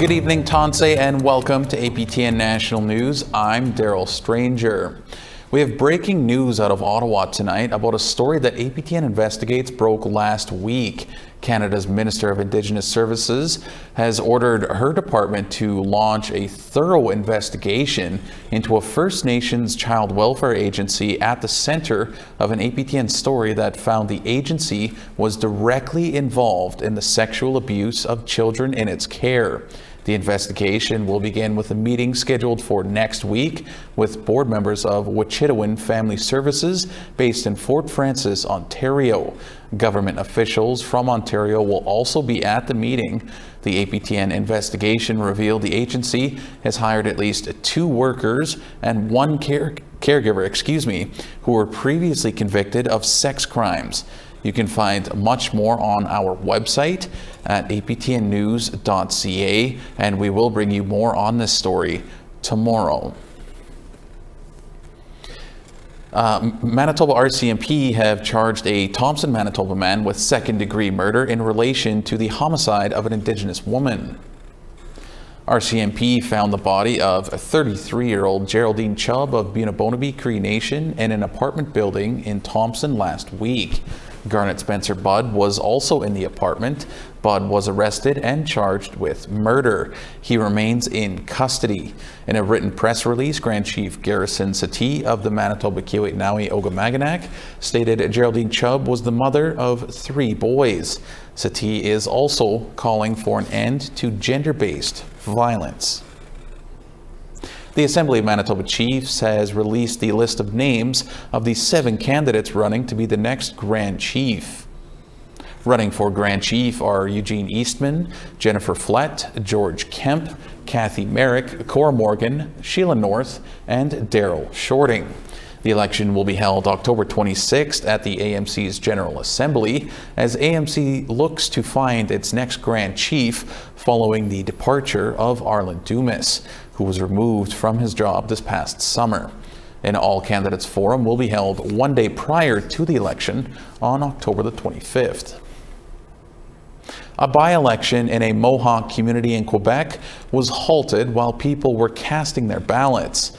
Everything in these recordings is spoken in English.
Good evening, Tanse, and welcome to APTN National News. I'm Daryl Stranger. We have breaking news out of Ottawa tonight about a story that APTN Investigates broke last week. Canada's Minister of Indigenous Services has ordered her department to launch a thorough investigation into a First Nations child welfare agency at the center of an APTN story that found the agency was directly involved in the sexual abuse of children in its care. The investigation will begin with a meeting scheduled for next week with board members of Wichitawin Family Services based in Fort Frances, Ontario. Government officials from Ontario will also be at the meeting. The APTN investigation revealed the agency has hired at least 2 workers and 1 caregiver, who were previously convicted of sex crimes. You can find much more on our website at aptnnews.ca, and we will bring you more on this story tomorrow. Manitoba RCMP have charged a Thompson, Manitoba man with second-degree murder in relation to the homicide of an Indigenous woman. RCMP found the body of 33-year-old Geraldine Chubb of Bunabonabee Cree Nation in an apartment building in Thompson last week. Garnet Spencer Budd was also in the apartment. Budd was arrested and charged with murder. He remains in custody. In a written press release, Grand Chief Garrison Satie of the Manitoba Kiewit-Nawi Ogamaganak stated Geraldine Chubb was the mother of 3 boys. Satie is also calling for an end to gender-based violence. The Assembly of Manitoba Chiefs has released the list of names of the 7 candidates running to be the next Grand Chief. Running for Grand Chief are Eugene Eastman, Jennifer Flett, George Kemp, Kathy Merrick, Cora Morgan, Sheila North, and Daryl Shorting. The election will be held October 26th at the AMC's General Assembly as AMC looks to find its next Grand Chief following the departure of Arlen Dumas, who was removed from his job this past summer. An all-candidates forum will be held 1 day prior to the election on October the 25th. A by-election in a Mohawk community in Quebec was halted while people were casting their ballots.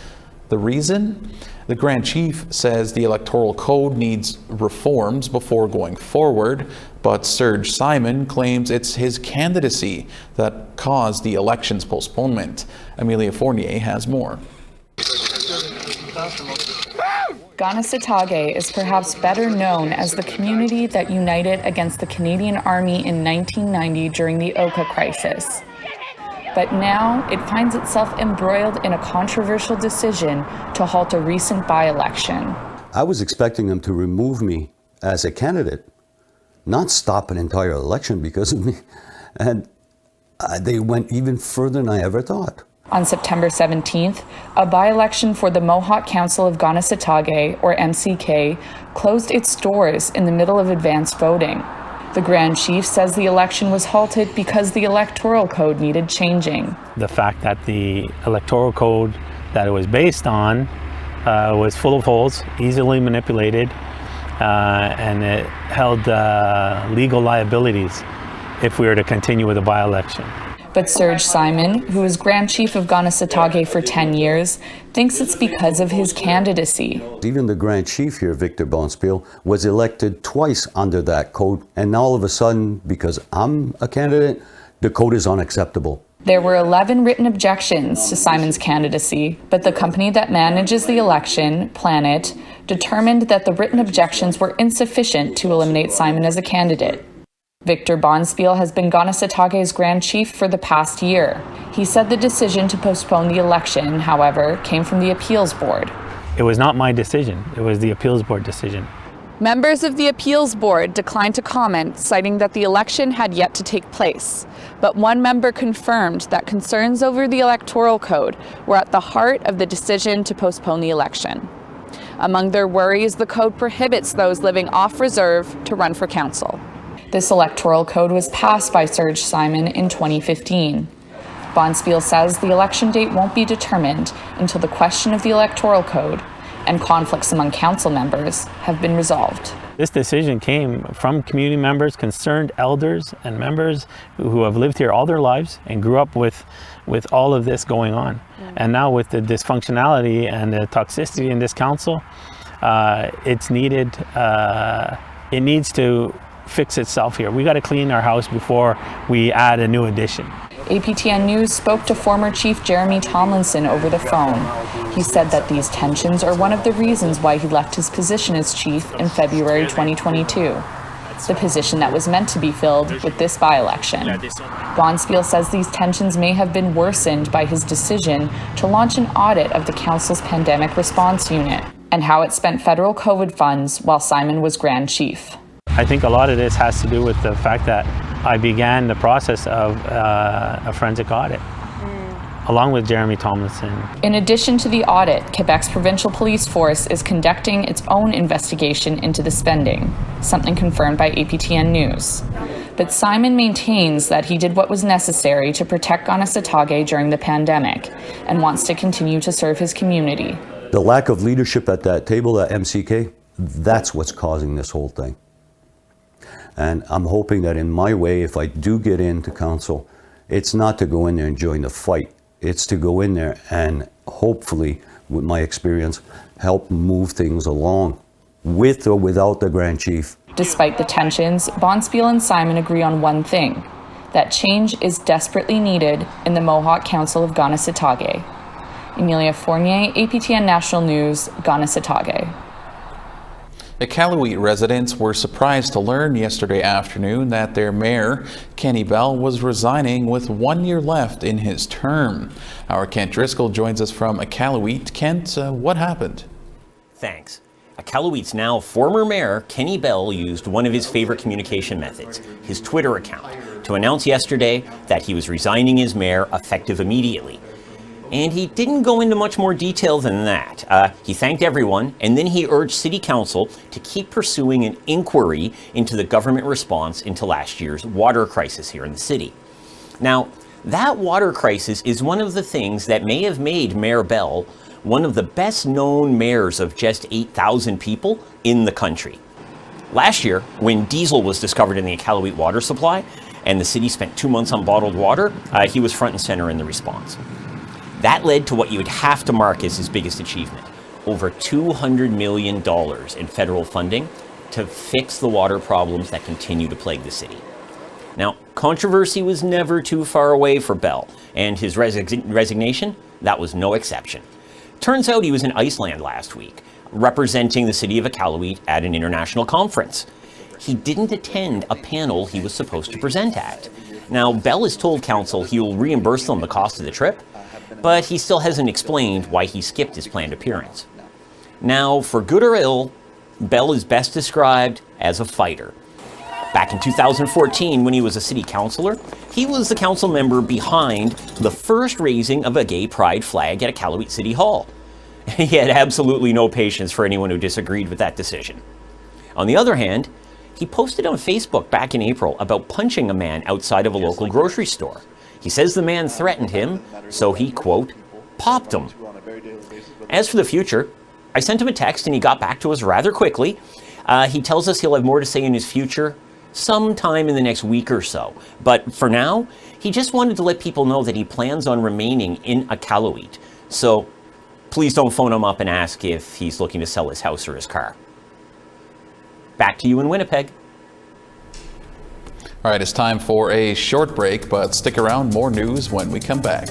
The reason? The Grand Chief says the Electoral Code needs reforms before going forward, but Serge Simon claims it's his candidacy that caused the election's postponement. Amelia Fournier has more. Ganasatake is perhaps better known as the community that united against the Canadian Army in 1990 during the Oka crisis. But now it finds itself embroiled in a controversial decision to halt a recent by-election. I was expecting them to remove me as a candidate, not stop an entire election because of me. And they went even further than I ever thought. On September 17th, a by-election for the Mohawk Council of Ganasatake, or MCK, closed its doors in the middle of advanced voting. The Grand Chief says the election was halted because the Electoral Code needed changing. The fact that the Electoral Code that it was based on was full of holes, easily manipulated, and it held legal liabilities if we were to continue with a by-election. But Serge Simon, who was Grand Chief of Ganasatake for 10 years, thinks it's because of his candidacy. Even the Grand Chief here, Victor Bonspiel, was elected twice under that code. And now all of a sudden, because I'm a candidate, the code is unacceptable. There were 11 written objections to Simon's candidacy, but the company that manages the election, Planet, determined that the written objections were insufficient to eliminate Simon as a candidate. Victor Bonspiel has been Ganasatake's Grand Chief for the past year. He said the decision to postpone the election, however, came from the Appeals Board. It was not my decision. It was the Appeals Board decision. Members of the Appeals Board declined to comment, citing that the election had yet to take place. But one member confirmed that concerns over the Electoral Code were at the heart of the decision to postpone the election. Among their worries, the code prohibits those living off reserve to run for council. This electoral code was passed by Serge Simon in 2015. Bonspiel says the election date won't be determined until the question of the electoral code and conflicts among council members have been resolved. This decision came from community members, concerned elders and members who have lived here all their lives and grew up with all of this going on. And now with the dysfunctionality and the toxicity in this council, it's needed, it needs to fix itself here. We got to clean our house before we add a new addition. APTN News spoke to former Chief Jeremy Tomlinson over the phone. He said that these tensions are one of the reasons why he left his position as chief in February 2022, the position that was meant to be filled with this by-election. Bonspiel says these tensions may have been worsened by his decision to launch an audit of the council's pandemic response unit and how it spent federal COVID funds while Simon was Grand Chief. I think a lot of this has to do with the fact that I began the process of a forensic audit, along with Jeremy Tomlinson. In addition to the audit, Quebec's provincial police force is conducting its own investigation into the spending, something confirmed by APTN News. But Simon maintains that he did what was necessary to protect Ganasatake during the pandemic and wants to continue to serve his community. The lack of leadership at that table at MCK, that's what's causing this whole thing. And I'm hoping that in my way, if I do get into council, it's not to go in there and join the fight. It's to go in there and hopefully, with my experience, help move things along, with or without the Grand Chief. Despite the tensions, Bonspiel and Simon agree on one thing, that change is desperately needed in the Mohawk Council of Ganasatake. Emilia Fournier, APTN National News, Ganasatake. Iqaluit residents were surprised to learn yesterday afternoon that their mayor, Kenny Bell, was resigning with 1 year left in his term. Our Kent Driscoll joins us from Iqaluit. Kent, what happened? Thanks. Iqaluit's now former mayor, Kenny Bell, used one of his favorite communication methods, his Twitter account, to announce yesterday that he was resigning as mayor effective immediately. And he didn't go into much more detail than that. He thanked everyone, and then he urged City Council to keep pursuing an inquiry into the government response into last year's water crisis here in the city. Now, that water crisis is one of the things that may have made Mayor Bell one of the best known mayors of just 8,000 people in the country. Last year, when diesel was discovered in the Iqaluit water supply, and the city spent 2 months on bottled water, he was front and center in the response. That led to what you would have to mark as his biggest achievement, over $200 million in federal funding to fix the water problems that continue to plague the city. Now, controversy was never too far away for Bell, and his resignation, that was no exception. Turns out he was in Iceland last week, representing the city of Iqaluit at an international conference. He didn't attend a panel he was supposed to present at. Now, Bell has told council he will reimburse them the cost of the trip, but he still hasn't explained why he skipped his planned appearance. Now, for good or ill, Bell is best described as a fighter. Back in 2014, when he was a city councillor, he was the council member behind the first raising of a gay pride flag at Iqaluit City Hall. He had absolutely no patience for anyone who disagreed with that decision. On the other hand, he posted on Facebook back in April about punching a man outside of a local grocery store. He says the man threatened him, so he, quote, popped him. As for the future, I sent him a text and he got back to us rather quickly. He tells us he'll have more to say in his future sometime in the next week or so. But for now, he just wanted to let people know that he plans on remaining in Iqaluit. So please don't phone him up and ask if he's looking to sell his house or his car. Back to you in Winnipeg. All right, it's time for a short break, but stick around, more news when we come back.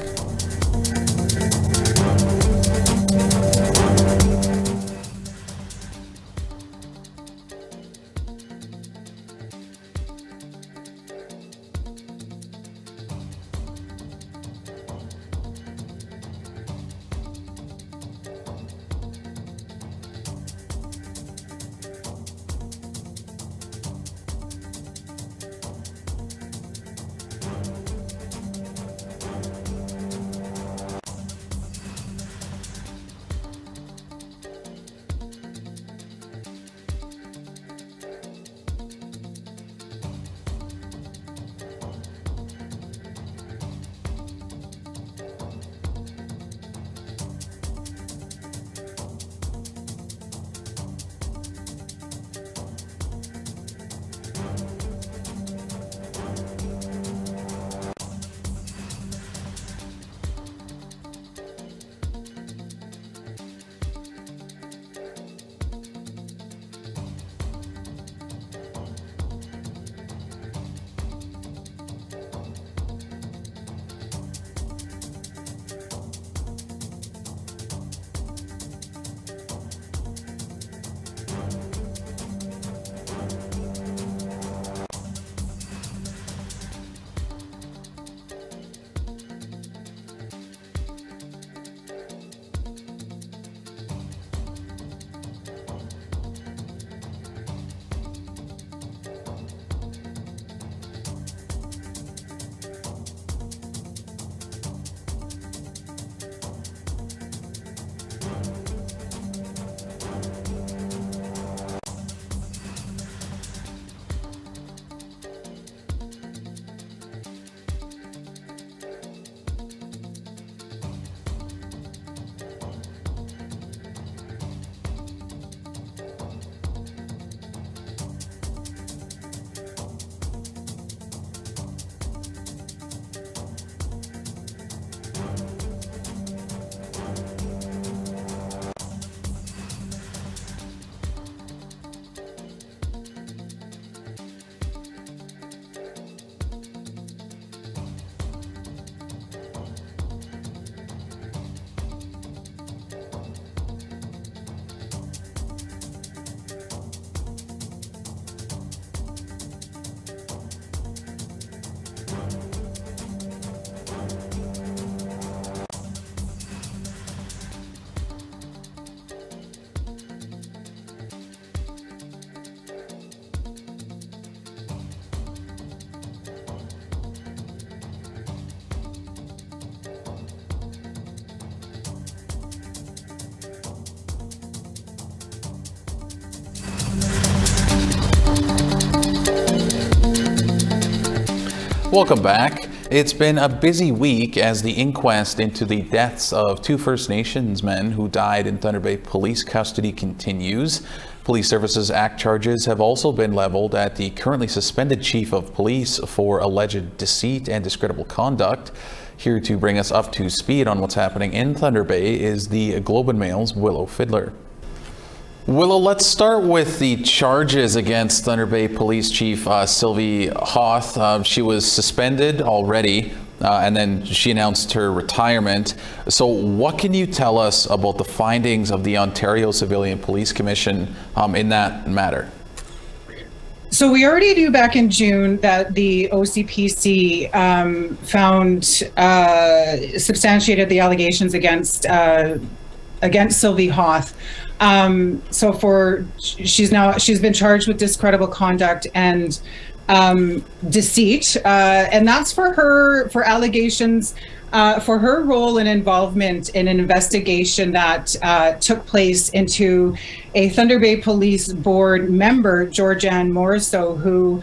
Welcome back. It's been a busy week as the inquest into the deaths of two First Nations men who died in Thunder Bay police custody continues. Police Services Act charges have also been leveled at the currently suspended chief of police for alleged deceit and discreditable conduct. Here to bring us up to speed on what's happening in Thunder Bay is the Globe and Mail's Willow Fiddler. Willow, let's start with the charges against Thunder Bay Police Chief Sylvie Hoth. She was suspended already, and then she announced her retirement. So what can you tell us about the findings of the Ontario Civilian Police Commission in that matter? So we already knew back in June that the OCPC substantiated the allegations against Sylvie Hoth. She's been charged with discreditable conduct and deceit, and that's for allegations for her role and involvement in an investigation that took place into a Thunder Bay Police Board member, Georgianne Morrisseau, who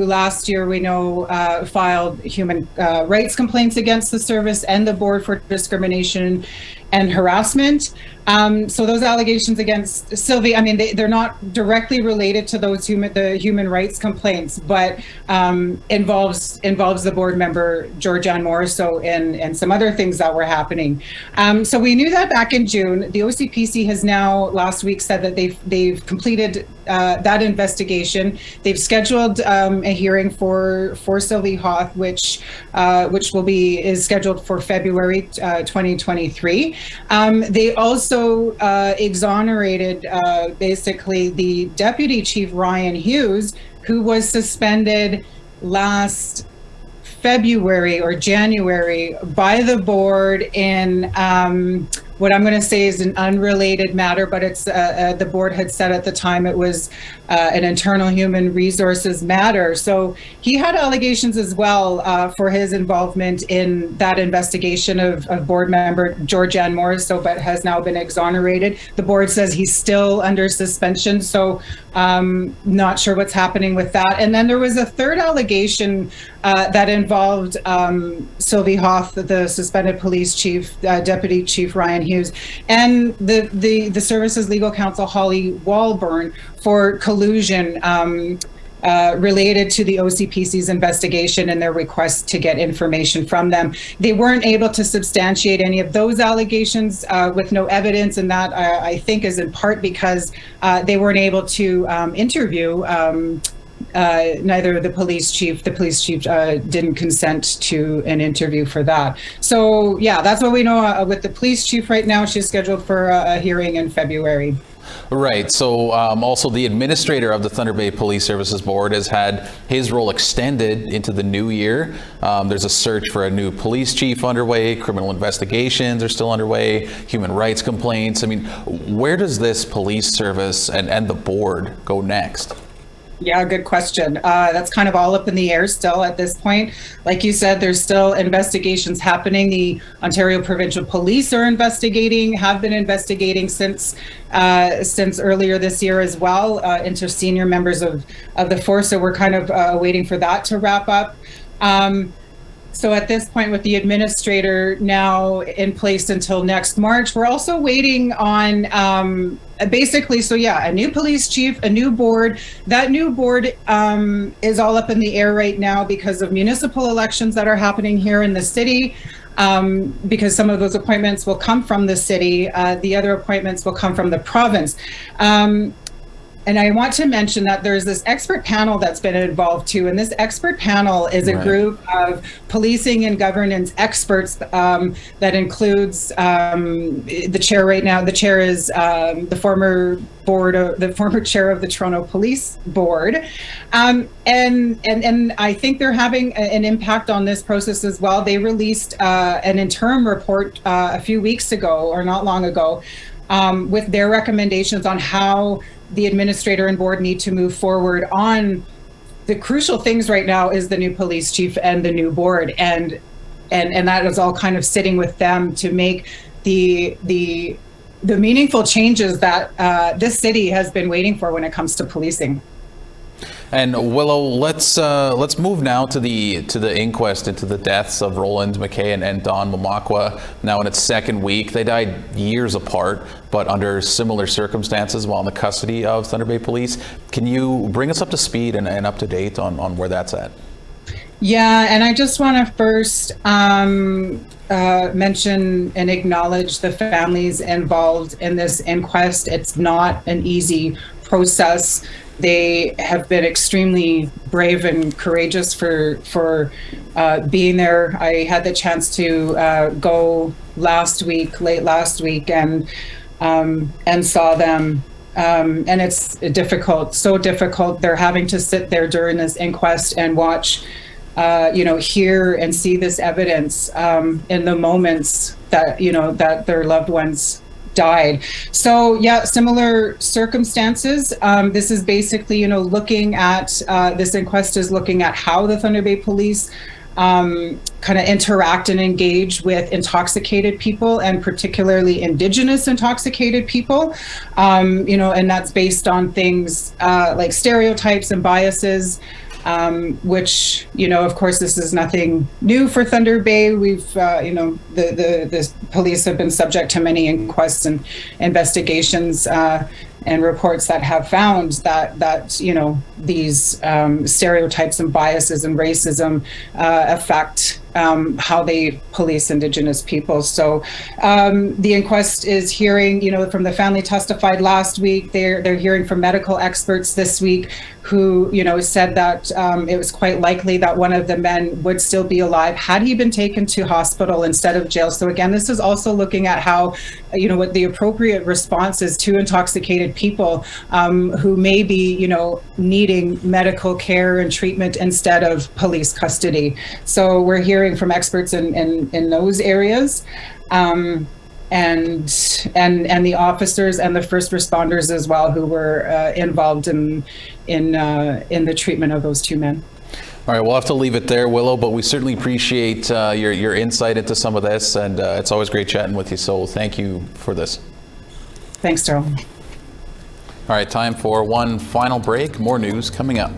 last year we know filed human rights complaints against the service and the board for discrimination and harassment. So those allegations against Sylvie, I mean, they're not directly related to the human rights complaints, but involves the board member Georgianne Morrisseau and some other things that were happening. So we knew that back in June. The OCPC has now last week said that they've completed that investigation. They've scheduled a hearing for Sylvie Hoth, which is scheduled for February 2023. They also exonerated basically the Deputy Chief Ryan Hughes, who was suspended last February or January by the board in what I'm going to say is an unrelated matter, but it's the board had said at the time it was an internal human resources matter. So he had allegations as well for his involvement in that investigation of board member Georgianne Morrisseau, but has now been exonerated. The board says he's still under suspension, so not sure what's happening with that. And then there was a third allegation that involved Sylvie Hoth, the suspended police chief, Deputy Chief Ryan Hughes, and the service's legal counsel Holly Walburn for collusion related to the OCPC's investigation and their request to get information from them. They weren't able to substantiate any of those allegations with no evidence, and that I think is in part because they weren't able to interview neither the police chief didn't consent to an interview for that. So yeah, that's what we know with the police chief right now. She's scheduled for a hearing in February. Right. So also the administrator of the Thunder Bay Police Services Board has had his role extended into the new year. There's a search for a new police chief underway. Criminal investigations are still underway. Human rights complaints. I mean, where does this police service and the board go next? Yeah, good question. That's kind of all up in the air still at this point. Like you said, there's still investigations happening. The Ontario Provincial Police have been investigating since earlier this year as well, into senior members of the force. So we're kind of waiting for that to wrap up. So at this point, with the administrator now in place until next March, we're also waiting on a new police chief, a new board. That new board is all up in the air right now because of municipal elections that are happening here in the city. Because some of those appointments will come from the city, the other appointments will come from the province. And I want to mention that there's this expert panel that's been involved too. And this expert panel is a group of policing and governance experts that includes the chair right now. The chair is the former chair of the Toronto Police Board. And I think they're having an impact on this process as well. They released an interim report a few weeks ago, or not long ago, with their recommendations on how the administrator and board need to move forward on the crucial things right now is the new police chief and the new board, and that is all kind of sitting with them to make the meaningful changes that this city has been waiting for when it comes to policing. And Willow, let's move now to the inquest into the deaths of Roland McKay and Don Mamakwa. Now in its second week, they died years apart, but under similar circumstances while in the custody of Thunder Bay Police. Can you bring us up to speed and up to date on where that's at? Yeah, and I just want to first mention and acknowledge the families involved in this inquest. It's not an easy process. They have been extremely brave and courageous for being there. I had the chance to go late last week, and saw them. And it's difficult, so difficult. They're having to sit there during this inquest and watch, hear and see this evidence in the moments that, that their loved ones died. So yeah, similar circumstances. This is basically, looking at, this inquest is looking at how the Thunder Bay Police kind of interact and engage with intoxicated people, and particularly Indigenous intoxicated people, and that's based on things like stereotypes and biases, which, of course, this is nothing new for Thunder Bay. We've, the police have been subject to many inquests and investigations and reports that have found that these stereotypes and biases and racism affect how they police Indigenous people. So the inquest is hearing, from the family testified last week. They're hearing from medical experts this week who, said that it was quite likely that one of the men would still be alive had he been taken to hospital instead of jail. So again, this is also looking at how, what the appropriate response is to intoxicated people who may be, needing medical care and treatment instead of police custody. So we're hearing from experts in those areas, and the officers and the first responders as well, who were involved in the treatment of those two men. All right, we'll have to leave it there, Willow, but we certainly appreciate your insight into some of this, and it's always great chatting with you, so thank you for this. Thanks, Darrell. All right, time for one final break. More news coming up.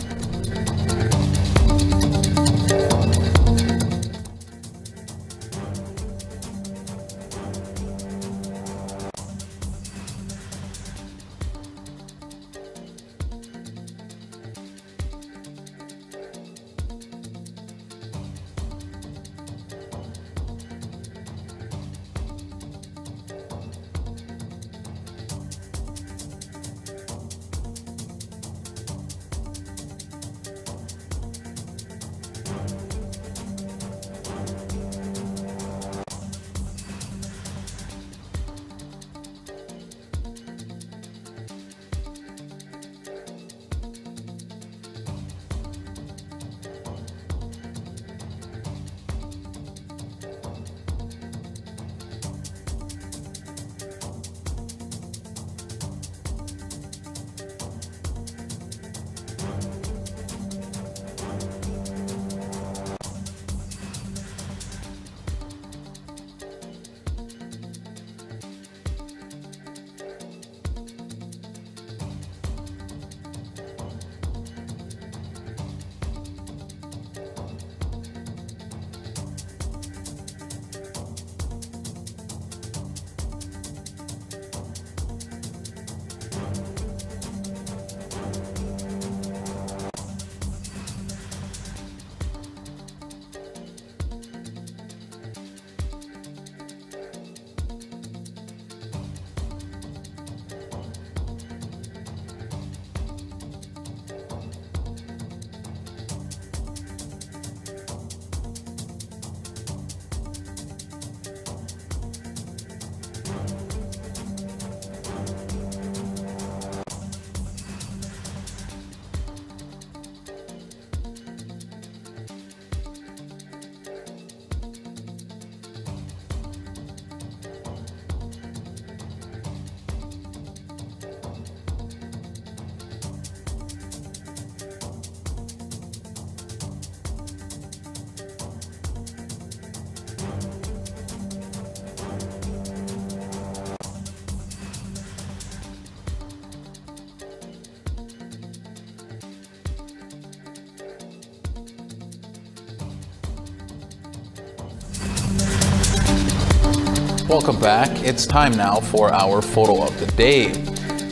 Welcome back. It's time now for our photo of the day.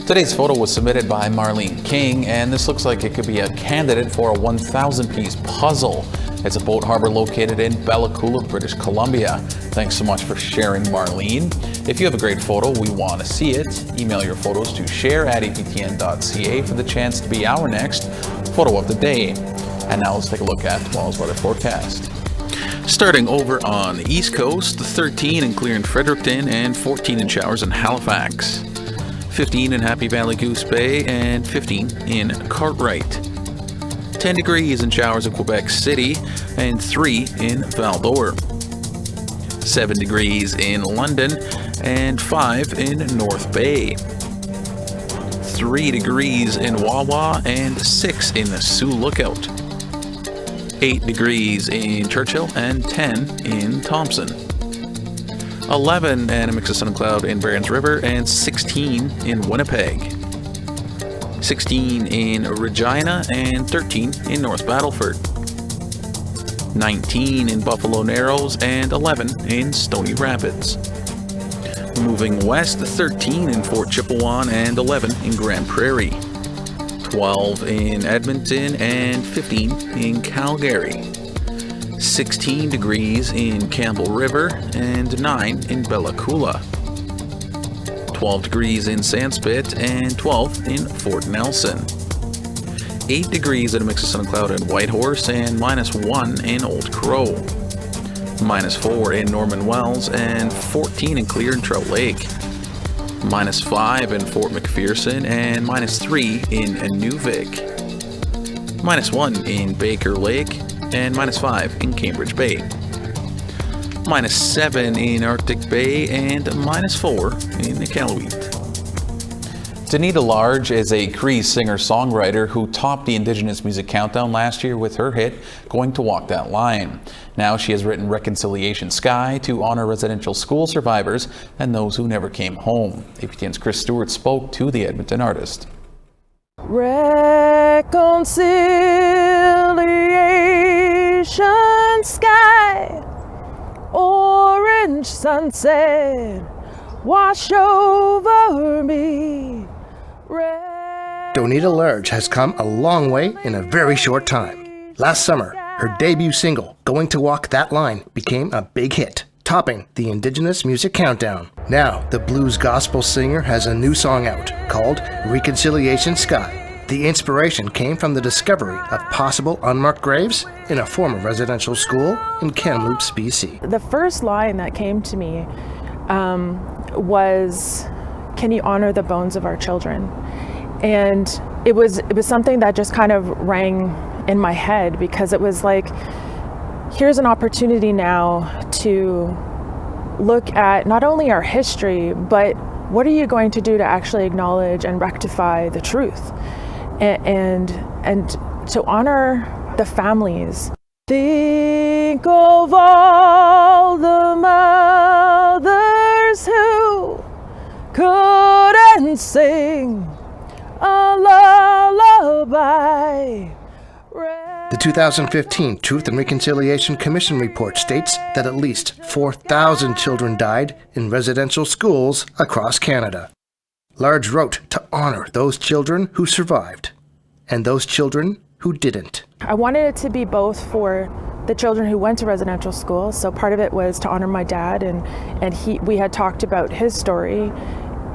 Today's photo was submitted by Marlene King, and this looks like it could be a candidate for a 1,000-piece puzzle. It's a boat harbor located in Bella Coola, British Columbia. Thanks so much for sharing, Marlene. If you have a great photo, we want to see it. Email your photos to share@aptn.ca for the chance to be our next photo of the day. And now let's take a look at tomorrow's weather forecast. Starting over on the East Coast, 13 and clear in Fredericton and 14 in showers in Halifax. 15 in Happy Valley Goose Bay and 15 in Cartwright. 10 degrees in showers in Quebec City and 3 in Val-d'Or. 7 degrees in London and 5 in North Bay. 3 degrees in Wawa and 6 in the Sioux Lookout. 8 degrees in Churchill and 10 in Thompson. 11 and a mix of sun and cloud in Barons River and 16 in Winnipeg. 16 in Regina and 13 in North Battleford. 19 in Buffalo Narrows and 11 in Stony Rapids. Moving west, 13 in Fort Chipewyan and 11 in Grand Prairie. 12 in Edmonton and 15 in Calgary. 16 degrees in Campbell River and 9 in Bella Coola. 12 degrees in Sandspit and 12 in Fort Nelson. 8 degrees at a mix of sun and cloud in Whitehorse and -1 in Old Crow. -4 in Norman Wells and 14 in Clear and Trout Lake. -5 in Fort McPherson and -3 in Newvik. -1 in Baker Lake and -5 in Cambridge Bay. -7 in Arctic Bay and -4 in Iqaluit. Danita Large is a Cree singer-songwriter who topped the Indigenous Music Countdown last year with her hit, Going to Walk That Line. Now she has written Reconciliation Sky to honor residential school survivors and those who never came home. APTN's Chris Stewart spoke to the Edmonton artist. Reconciliation sky, orange sunset, wash over me. Donita Large has come a long way in a very short time. Last summer, her debut single, Going to Walk That Line, became a big hit, topping the Indigenous Music Countdown. Now, the blues gospel singer has a new song out called Reconciliation Sky. The inspiration came from the discovery of possible unmarked graves in a former residential school in Kamloops, BC. The first line that came to me was, "Can you honor the bones of our children?" And it was something that just kind of rang in my head, because it was like, here's an opportunity now to look at not only our history, but what are you going to do to actually acknowledge and rectify the truth, and to honor the families. Think of all the mothers who couldn't sing a lullaby. The 2015 Truth and Reconciliation Commission report states that at least 4,000 children died in residential schools across Canada. Large wrote to honor those children who survived and those children who didn't. I wanted it to be both for the children who went to residential school, so part of it was to honor my dad, and we had talked about his story,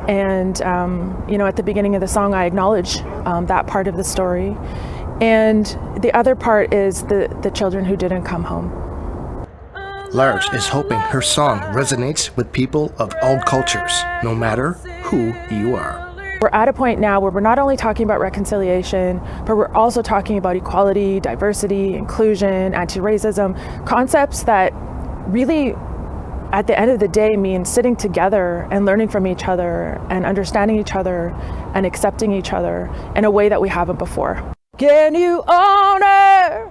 and at the beginning of the song I acknowledge that part of the story, and the other part is the children who didn't come home. Large is hoping her song resonates with people of all cultures, no matter who you are. We're at a point now where we're not only talking about reconciliation, but we're also talking about equality, diversity, inclusion, anti-racism, concepts that really, at the end of the day, mean sitting together and learning from each other and understanding each other and accepting each other in a way that we haven't before. Can you honor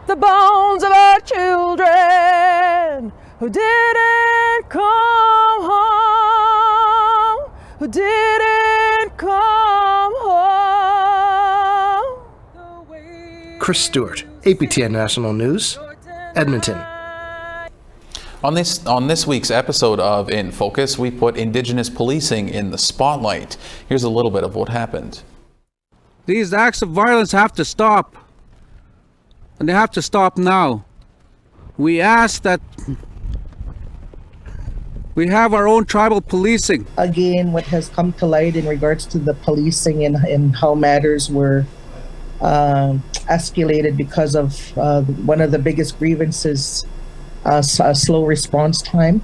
the bones of our children who didn't come home, who didn't come home? Chris Stewart, APTN National News, Edmonton. On this week's episode of In Focus, we put Indigenous policing in the spotlight. Here's a little bit of what happened. These acts of violence have to stop, and they have to stop now. We ask that we have our own tribal policing. Again, what has come to light in regards to the policing and how matters were escalated because of one of the biggest grievances, a slow response time.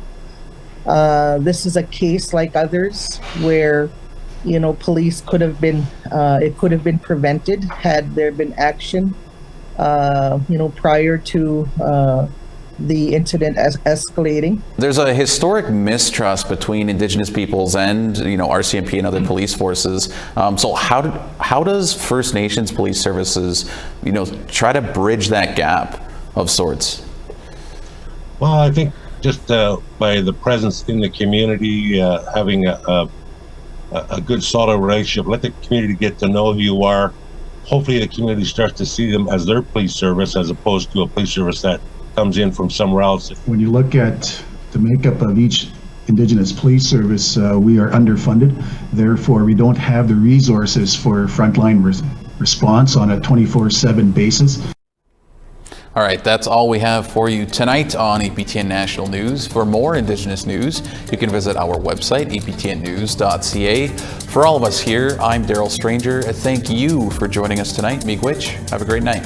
This is a case like others where, you know, police could have been, it could have been prevented had there been action, you know, prior to the incident escalating. There's a historic mistrust between Indigenous peoples and, you know, RCMP and other police forces. So how does First Nations police services, you know, try to bridge that gap of sorts? Well, I think just by the presence in the community, having a good solid relationship, let the community get to know who you are. Hopefully the community starts to see them as their police service as opposed to a police service that comes in from somewhere else. When you look at the makeup of each Indigenous police service, we are underfunded. Therefore, we don't have the resources for frontline response on a 24/7 basis. All right, that's all we have for you tonight on APTN National News. For more Indigenous news, you can visit our website, aptnnews.ca. For all of us here, I'm Daryl Stranger. Thank you for joining us tonight. Miigwech, have a great night.